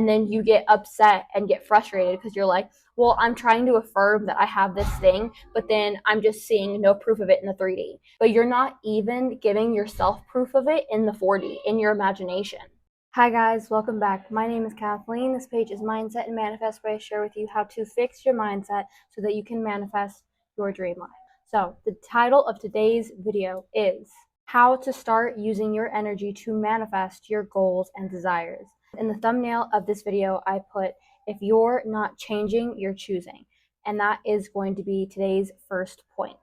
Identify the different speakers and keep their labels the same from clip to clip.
Speaker 1: And then you get upset and get frustrated because you're like, well, I'm trying to affirm that I have this thing, but then I'm just seeing no proof of it in the 3D. But you're not even giving yourself proof of it in the 4D, in your imagination. Hi guys, welcome back. My name is Kathleen. This page is Mindset and Manifest, where I share with you how to fix your mindset so that you can manifest your dream life. So the title of today's video is how to start using your energy to manifest your goals and desires. In the thumbnail of this video, I put, if you're not changing, you're choosing. And that is going to be today's first point.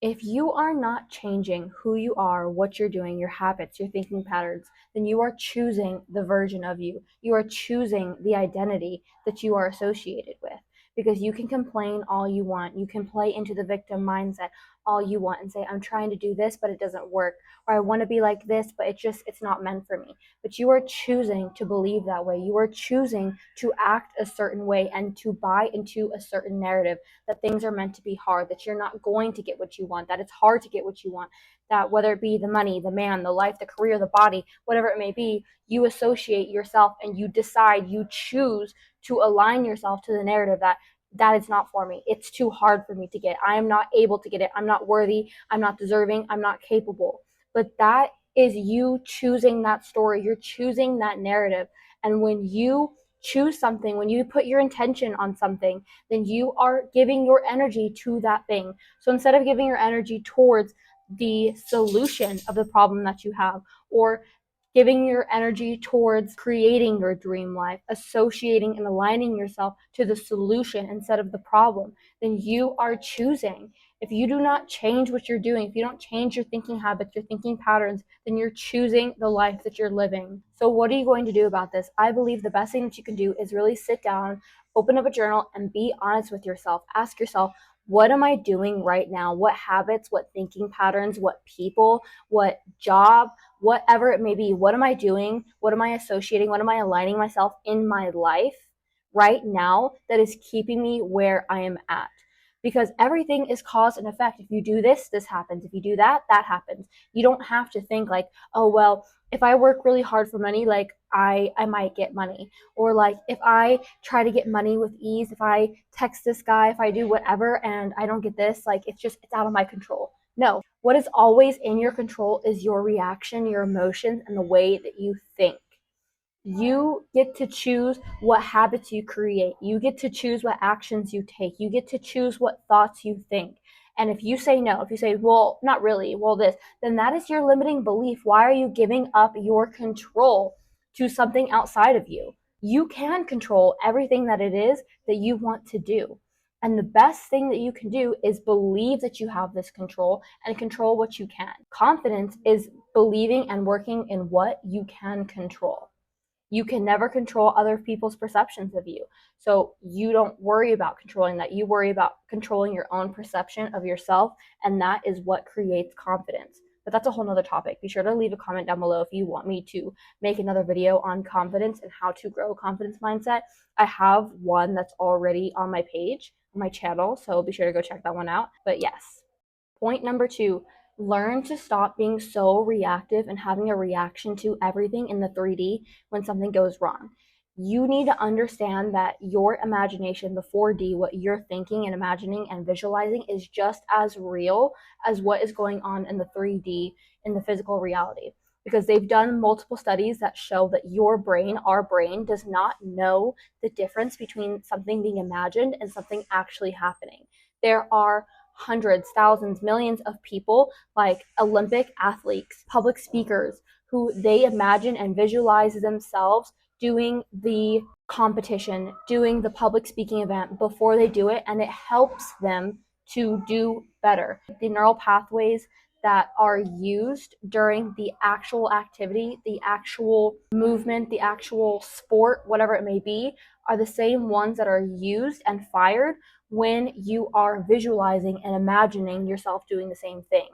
Speaker 1: If you are not changing who you are, what you're doing, your habits, your thinking patterns, then you are choosing the version of you. You are choosing the identity that you are associated with. Because you can complain all you want. You can play into the victim mindset all you want and say, I'm trying to do this, but it doesn't work. Or I want to be like this, but it's not meant for me. But you are choosing to believe that way. You are choosing to act a certain way and to buy into a certain narrative that things are meant to be hard, that you're not going to get what you want, that it's hard to get what you want, that whether it be the money, the man, the life, the career, the body, whatever it may be, you associate yourself and you decide, you choose to align yourself to the narrative that is not for me. It's too hard for me to get. I am not able to get it. I'm not worthy. I'm not deserving. I'm not capable. But that is you choosing that story. You're choosing that narrative. And when you choose something, when you put your intention on something, then you are giving your energy to that thing. So instead of giving your energy towards the solution of the problem that you have, or giving your energy towards creating your dream life, associating and aligning yourself to the solution instead of the problem, then you are choosing. If you do not change what you're doing, if you don't change your thinking habits, your thinking patterns, then you're choosing the life that you're living. So what are you going to do about this? I believe the best thing that you can do is really sit down, open up a journal, and be honest with yourself. Ask yourself, what am I doing right now? What habits, what thinking patterns, what people, what job, whatever it may be, what am I doing? What am I associating? What am I aligning myself in my life right now that is keeping me where I am at? Because everything is cause and effect. If you do this, this happens. If you do that, that happens. You don't have to think like, oh, well, if I work really hard for money, like I might get money. Or like if I try to get money with ease, if I text this guy, if I do whatever and I don't get this, like it's out of my control. No, what is always in your control is your reaction, your emotions, and the way that you think. You get to choose what habits you create. You get to choose what actions you take. You get to choose what thoughts you think. And if you say no, if you say, well, not really, well, this, then that is your limiting belief. Why are you giving up your control to something outside of you? You can control everything that it is that you want to do. And the best thing that you can do is believe that you have this control and control what you can. Confidence is believing and working in what you can control. You can never control other people's perceptions of you. So you don't worry about controlling that. You worry about controlling your own perception of yourself, and that is what creates confidence. But that's a whole nother topic. Be sure to leave a comment down below if you want me to make another video on confidence and how to grow a confidence mindset. I have one that's already on my page, on my channel, so be sure to go check that one out. But yes, point number 2, learn to stop being so reactive and having a reaction to everything in the 3D when something goes wrong. You need to understand that your imagination, the 4D, what you're thinking and imagining and visualizing, is just as real as what is going on in the 3D, in the physical reality. Because they've done multiple studies that show that your brain, our brain, does not know the difference between something being imagined and something actually happening. There are hundreds, thousands, millions of people, like Olympic athletes, public speakers, who they imagine and visualize themselves doing the competition, doing the public speaking event before they do it, and it helps them to do better. The neural pathways that are used during the actual activity, the actual movement, the actual sport, whatever it may be, are the same ones that are used and fired when you are visualizing and imagining yourself doing the same thing.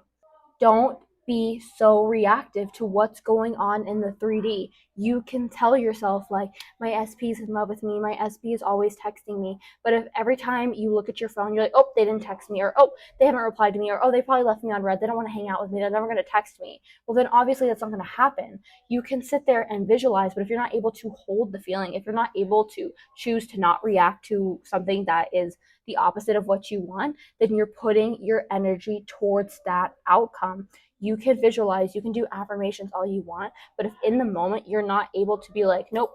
Speaker 1: Don't be so reactive to what's going on in the 3D. You can tell yourself, like, my SP is in love with me, my SP is always texting me. But if every time you look at your phone, you're like, oh, they didn't text me, or oh, they haven't replied to me, or oh, they probably left me on red, they don't want to hang out with me, they're never going to text me. Well, then obviously that's not going to happen. You can sit there and visualize, but if you're not able to hold the feeling, if you're not able to choose to not react to something that is the opposite of what you want, then you're putting your energy towards that outcome. You can visualize, you can do affirmations all you want, but if in the moment you're not able to be like, nope,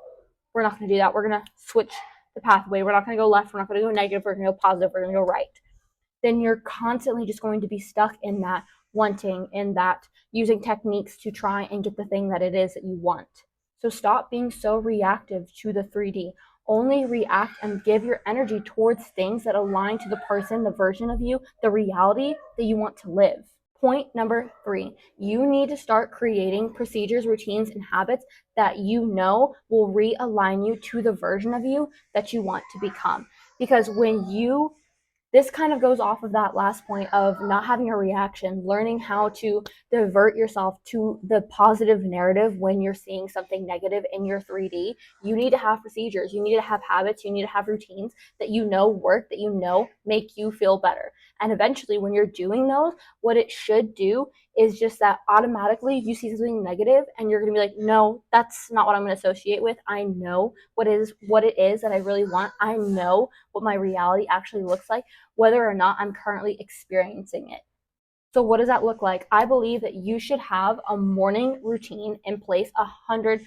Speaker 1: we're not going to do that, we're going to switch the pathway, we're not going to go left, we're not going to go negative, we're going to go positive, we're going to go right, then you're constantly just going to be stuck in that wanting, in that using techniques to try and get the thing that it is that you want. So stop being so reactive to the 3D. Only react and give your energy towards things that align to the person, the version of you, the reality that you want to live. Point number 3, you need to start creating procedures, routines, and habits that you know will realign you to the version of you that you want to become. Because this kind of goes off of that last point of not having a reaction, learning how to divert yourself to the positive narrative when you're seeing something negative in your 3D. You need to have procedures, you need to have habits, you need to have routines that you know work, that you know make you feel better. And eventually, when you're doing those, what it should do is just that automatically you see something negative and you're going to be like, no, that's not what I'm going to associate with. I know what it is that I really want. I know what my reality actually looks like, whether or not I'm currently experiencing it. So what does that look like? I believe that you should have a morning routine in place 110%.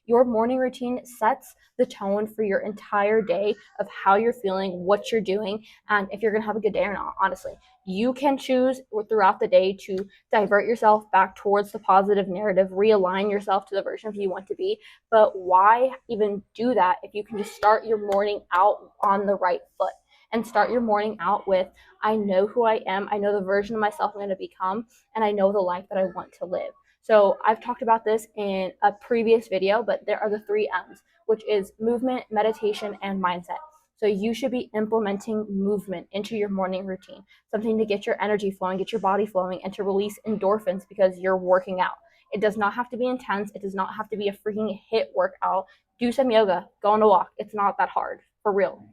Speaker 1: Your morning routine sets the tone for your entire day of how you're feeling, what you're doing, and if you're going to have a good day or not, honestly. You can choose throughout the day to divert yourself back towards the positive narrative, realign yourself to the version of you want to be. But why even do that if you can just start your morning out on the right foot and start your morning out with, I know who I am, I know the version of myself I'm going to become, and I know the life that I want to live. So I've talked about this in a previous video, but there are the 3 M's, which is movement, meditation, and mindset. So you should be implementing movement into your morning routine, something to get your energy flowing, get your body flowing, and to release endorphins because you're working out. It does not have to be intense. It does not have to be a freaking HIIT workout. Do some yoga, go on a walk. It's not that hard, for real.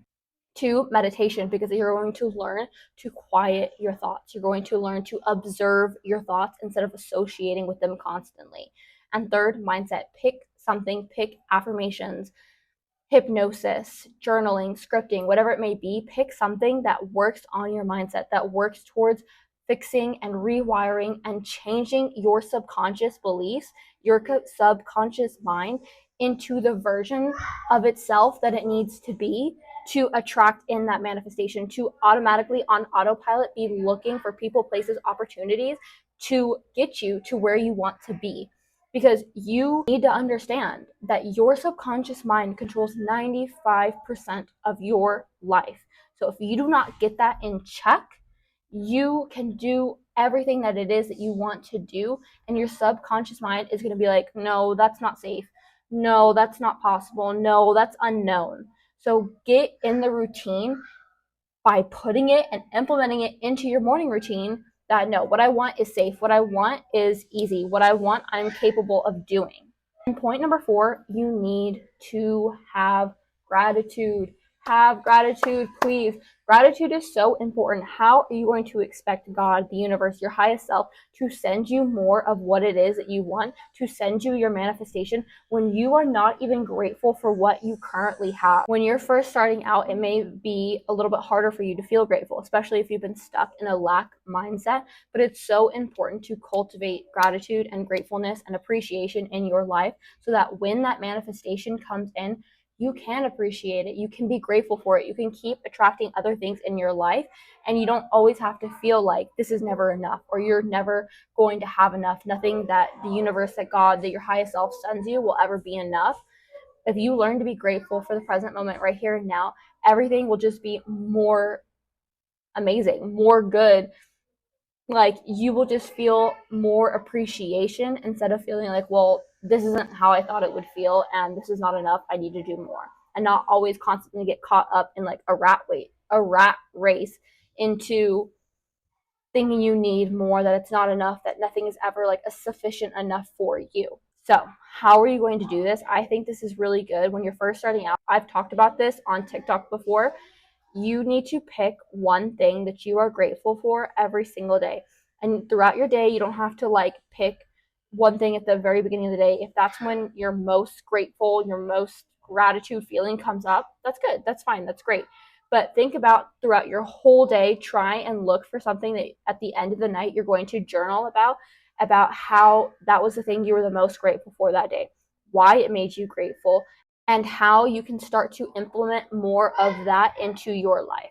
Speaker 1: 2, meditation, because you're going to learn to quiet your thoughts. You're going to learn to observe your thoughts instead of associating with them constantly. And 3rd, mindset. Pick affirmations, hypnosis, journaling, scripting, whatever it may be. Pick something that works on your mindset, that works towards fixing and rewiring and changing your subconscious beliefs, your subconscious mind into the version of itself that it needs to be to attract in that manifestation, to automatically on autopilot be looking for people, places, opportunities to get you to where you want to be. Because you need to understand that your subconscious mind controls 95% of your life. So if you do not get that in check, you can do everything that it is that you want to do, and your subconscious mind is going to be like, no, that's not safe. No, that's not possible. No, that's unknown. So get in the routine by putting it and implementing it into your morning routine that no, what I want is safe. What I want is easy. What I want, I'm capable of doing. And point number 4, you need to have gratitude. Have gratitude, please. Gratitude is so important. How are you going to expect God, the universe, your highest self, to send you more of what it is that you want, to send you your manifestation, when you are not even grateful for what you currently have? When you're first starting out, it may be a little bit harder for you to feel grateful, especially if you've been stuck in a lack mindset. But it's so important to cultivate gratitude and gratefulness and appreciation in your life so that when that manifestation comes in, you can appreciate it, you can be grateful for it, you can keep attracting other things in your life, and you don't always have to feel like this is never enough or you're never going to have enough. Nothing that the universe, that God, that your highest self sends you will ever be enough. If you learn to be grateful for the present moment right here and now, everything will just be more amazing, more good. Like, you will just feel more appreciation instead of feeling like, well, this isn't how I thought it would feel and this is not enough, I need to do more. And not always constantly get caught up in like a rat race into thinking you need more, that it's not enough, that nothing is ever like a sufficient enough for you. So, how are you going to do this? I think this is really good when you're first starting out. I've talked about this on TikTok before. You need to pick one thing that you are grateful for every single day. And throughout your day, you don't have to like pick one thing at the very beginning of the day. If that's when you're most grateful, your most gratitude feeling comes up, that's good. That's fine. That's great. But think about throughout your whole day, try and look for something that at the end of the night you're going to journal about how that was the thing you were the most grateful for that day, why it made you grateful, and how you can start to implement more of that into your life.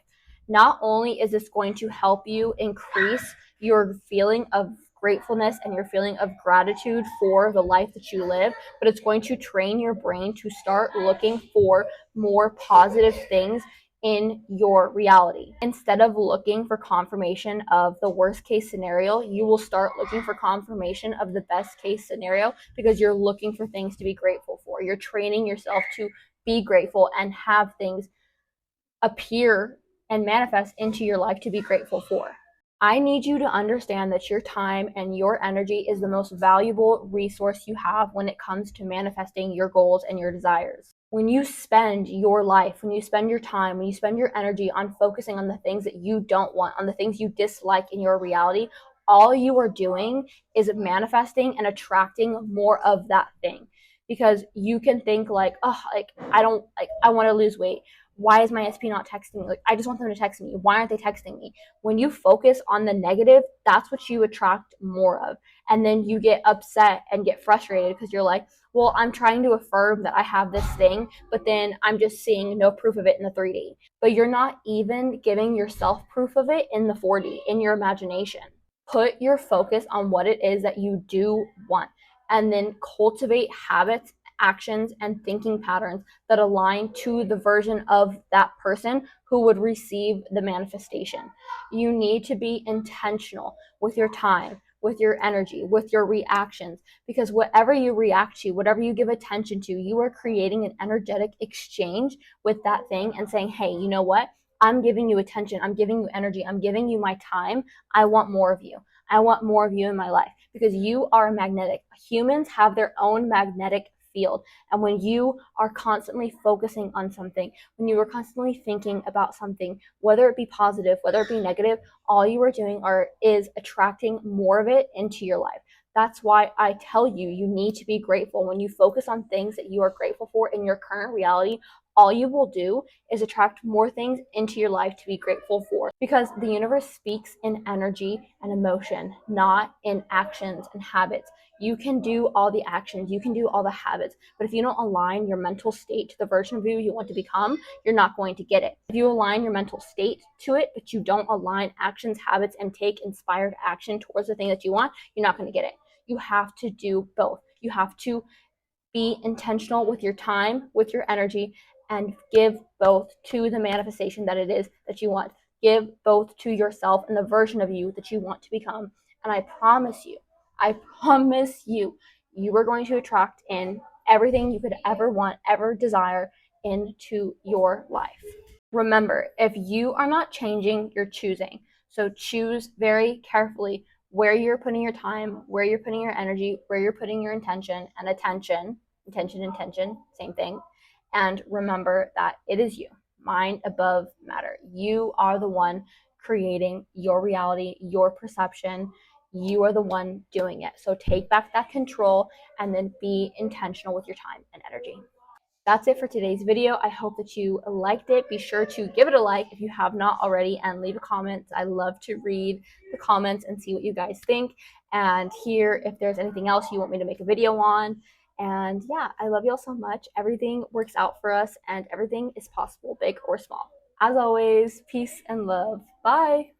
Speaker 1: Not only is this going to help you increase your feeling of gratefulness and your feeling of gratitude for the life that you live, but it's going to train your brain to start looking for more positive things in your reality. Instead of looking for confirmation of the worst case scenario, you will start looking for confirmation of the best case scenario because you're looking for things to be grateful for. You're training yourself to be grateful and have things appear and manifest into your life to be grateful for. I need you to understand that your time and your energy is the most valuable resource you have when it comes to manifesting your goals and your desires. When you spend your life, when you spend your time, when you spend your energy on focusing on the things that you don't want, on the things you dislike in your reality, all you are doing is manifesting and attracting more of that thing. Because you can think like, oh, like I want to lose weight. Why is my SP not texting me? Like, I just want them to text me. Why aren't they texting me? When you focus on the negative, that's what you attract more of. And then you get upset and get frustrated because you're like, well, I'm trying to affirm that I have this thing, but then I'm just seeing no proof of it in the 3D. But you're not even giving yourself proof of it in the 4D, in your imagination. Put your focus on what it is that you do want, and then cultivate habits, actions, and thinking patterns that align to the version of that person who would receive the manifestation. You need to be intentional with your time, with your energy, with your reactions, because whatever you react to, whatever you give attention to, you are creating an energetic exchange with that thing and saying, hey, you know what? I'm giving you attention. I'm giving you energy. I'm giving you my time. I want more of you. I want more of you in my life because you are magnetic. Humans have their own magnetic field. And when you are constantly focusing on something, when you are constantly thinking about something, whether it be positive, whether it be negative, all you are doing is attracting more of it into your life. That's why I tell you, you need to be grateful. When you focus on things that you are grateful for in your current reality, all you will do is attract more things into your life to be grateful for, because the universe speaks in energy and emotion, not in actions and habits. You can do all the actions, you can do all the habits, but if you don't align your mental state to the version of you want to become, you're not going to get it. If you align your mental state to it, but you don't align actions, habits, and take inspired action towards the thing that you want, you're not going to get it. You have to do both. You have to be intentional with your time, with your energy, and give both to the manifestation that it is that you want. Give both to yourself and the version of you that you want to become. And I promise you, you are going to attract in everything you could ever want, ever desire into your life. Remember, if you are not changing, you're choosing. So choose very carefully where you're putting your time, where you're putting your energy, where you're putting your intention and attention. Intention, same thing. And remember that it is you, mind above matter. You are the one creating your reality, your perception. You are the one doing it. So take back that control and then be intentional with your time and energy. That's it for today's video. I hope that you liked it. Be sure to give it a like if you have not already and leave a comment. I love to read the comments and see what you guys think and hear if there's anything else you want me to make a video on. And yeah, I love you all so much. Everything works out for us and everything is possible, big or small. As always, peace and love. Bye.